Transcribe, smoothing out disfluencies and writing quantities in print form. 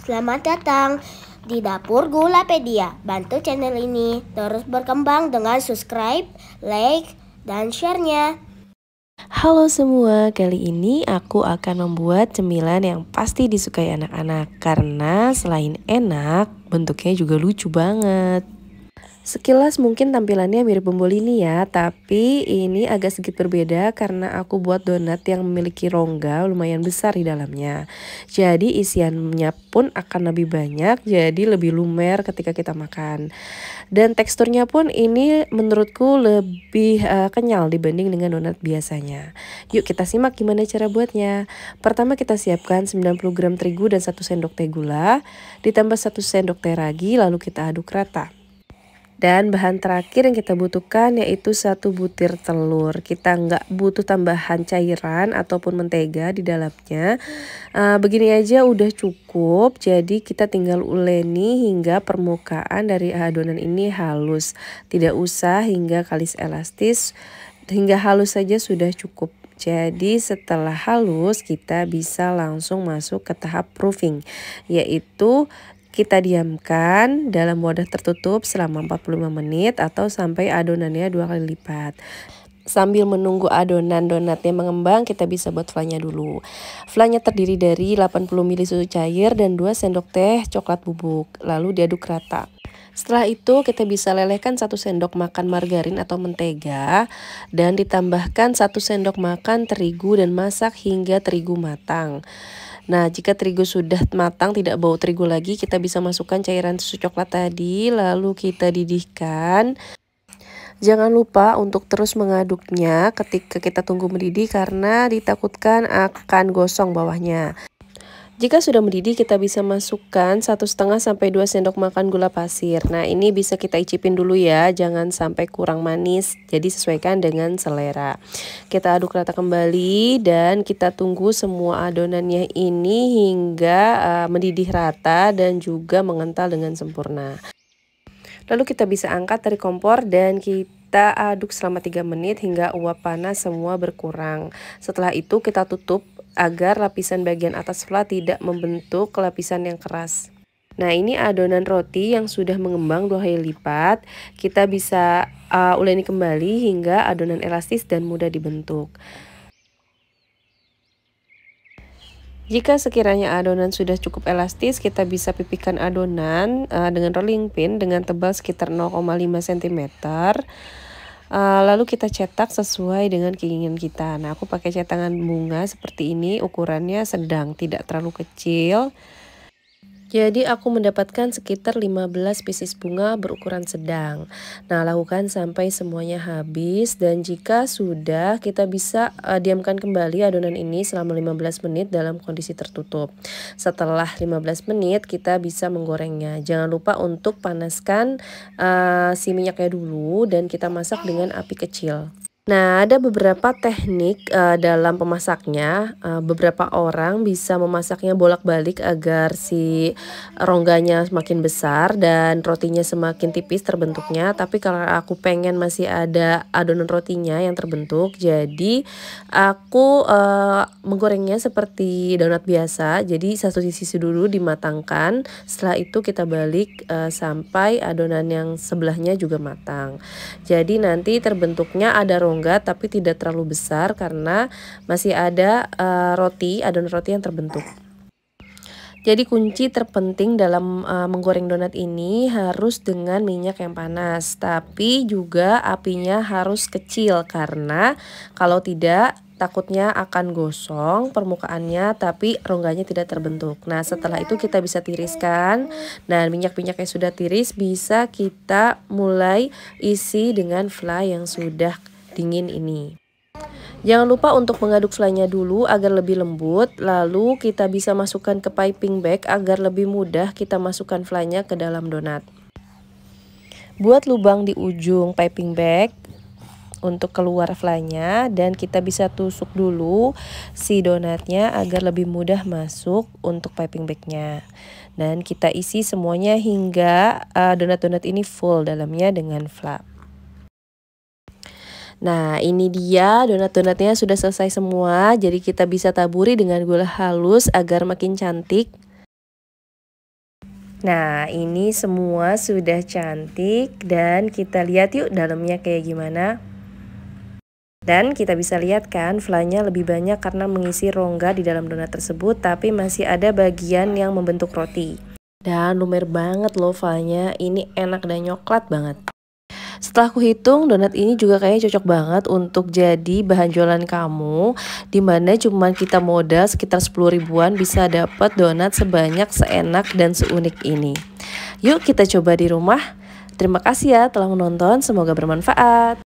Selamat datang di Dapur Gulapedia. Bantu channel ini terus berkembang dengan subscribe, like, dan share-nya. Halo semua, kali ini aku akan membuat cemilan yang pasti disukai anak-anak karena selain enak, bentuknya juga lucu banget. Sekilas mungkin tampilannya mirip bombolini ya, tapi ini agak sedikit berbeda karena aku buat donat yang memiliki rongga lumayan besar di dalamnya. Jadi isiannya pun akan lebih banyak, jadi lebih lumer ketika kita makan. Dan teksturnya pun ini menurutku lebih kenyal dibanding dengan donat biasanya. Yuk kita simak gimana cara buatnya. Pertama kita siapkan 90 gram terigu dan 1 sendok teh gula, ditambah 1 sendok teh ragi, lalu kita aduk rata. Dan bahan terakhir yang kita butuhkan yaitu 1 butir telur. Kita nggak butuh tambahan cairan ataupun mentega di dalamnya. Begini aja udah cukup. Jadi kita tinggal uleni hingga permukaan dari adonan ini halus. Tidak usah hingga kalis elastis, hingga halus saja sudah cukup. Jadi setelah halus kita bisa langsung masuk ke tahap proofing, yaitu kita diamkan dalam wadah tertutup selama 45 menit atau sampai adonannya 2 kali lipat. Sambil menunggu adonan donatnya mengembang, kita bisa buat flannya dulu. Flannya terdiri dari 80 ml susu cair dan 2 sendok teh coklat bubuk, lalu diaduk rata. Setelah itu kita bisa lelehkan 1 sendok makan margarin atau mentega dan ditambahkan 1 sendok makan terigu dan masak hingga terigu matang. Nah, jika terigu sudah matang, tidak bau terigu lagi, kita bisa masukkan cairan susu coklat tadi, lalu kita didihkan. Jangan lupa untuk terus mengaduknya ketika kita tunggu mendidih karena ditakutkan akan gosong bawahnya. Jika sudah mendidih, kita bisa masukkan 1,5 sampai 2 sendok makan gula pasir. Nah, ini bisa kita icipin dulu ya, jangan sampai kurang manis. Jadi sesuaikan dengan selera. Kita aduk rata kembali dan kita tunggu semua adonannya ini hingga mendidih rata dan juga mengental dengan sempurna. Lalu kita bisa angkat dari kompor dan kita aduk selama 3 menit hingga uap panas semua berkurang. Setelah itu kita tutup agar lapisan bagian atas fla tidak membentuk lapisan yang keras. Nah, ini adonan roti yang sudah mengembang 2 kali lipat. Kita bisa uleni kembali hingga adonan elastis dan mudah dibentuk. Jika sekiranya adonan sudah cukup elastis, kita bisa pipihkan adonan dengan rolling pin dengan tebal sekitar 0,5 cm. Lalu kita cetak sesuai dengan keinginan kita. Nah, aku pakai cetakan bunga seperti ini, ukurannya sedang, tidak terlalu kecil. Jadi aku mendapatkan sekitar 15 pieces bunga berukuran sedang. Nah, lakukan sampai semuanya habis dan jika sudah, kita bisa diamkan kembali adonan ini selama 15 menit dalam kondisi tertutup. Setelah 15 menit kita bisa menggorengnya. Jangan lupa untuk panaskan si minyaknya dulu dan kita masak dengan api kecil. Nah, ada beberapa teknik dalam pemasaknya. Beberapa orang bisa memasaknya bolak-balik agar si rongganya semakin besar dan rotinya semakin tipis terbentuknya. Tapi kalau aku pengen masih ada adonan rotinya yang terbentuk, jadi aku menggorengnya seperti donat biasa. Jadi satu sisi dulu dimatangkan, setelah itu kita balik sampai adonan yang sebelahnya juga matang. Jadi nanti terbentuknya ada rongga tapi tidak terlalu besar karena masih ada adonan roti yang terbentuk. Jadi kunci terpenting dalam menggoreng donat ini harus dengan minyak yang panas, tapi juga apinya harus kecil karena kalau tidak takutnya akan gosong permukaannya tapi rongganya tidak terbentuk. Nah, setelah itu kita bisa tiriskan dan minyak-minyak yang sudah tiris bisa kita mulai isi dengan fla yang sudah dingin ini. Jangan lupa untuk mengaduk flanya dulu agar lebih lembut, lalu kita bisa masukkan ke piping bag agar lebih mudah kita masukkan flanya ke dalam donat. Buat lubang di ujung piping bag untuk keluar flanya dan kita bisa tusuk dulu si donatnya agar lebih mudah masuk untuk piping bagnya. Dan kita isi semuanya hingga donat-donat ini full dalamnya dengan fla. Nah, ini dia donat-donatnya sudah selesai semua. Jadi kita bisa taburi dengan gula halus agar makin cantik. Nah, ini semua sudah cantik dan kita lihat yuk dalamnya kayak gimana. Dan kita bisa lihat kan flannya lebih banyak karena mengisi rongga di dalam donat tersebut, tapi masih ada bagian yang membentuk roti. Dan lumer banget loh flannya, ini enak dan coklat banget. Setelah aku hitung, donat ini juga kayaknya cocok banget untuk jadi bahan jualan kamu, dimana cuma kita modal sekitar 10 ribuan bisa dapat donat sebanyak, seenak, dan seunik ini. Yuk kita coba di rumah. Terima kasih ya telah menonton, semoga bermanfaat.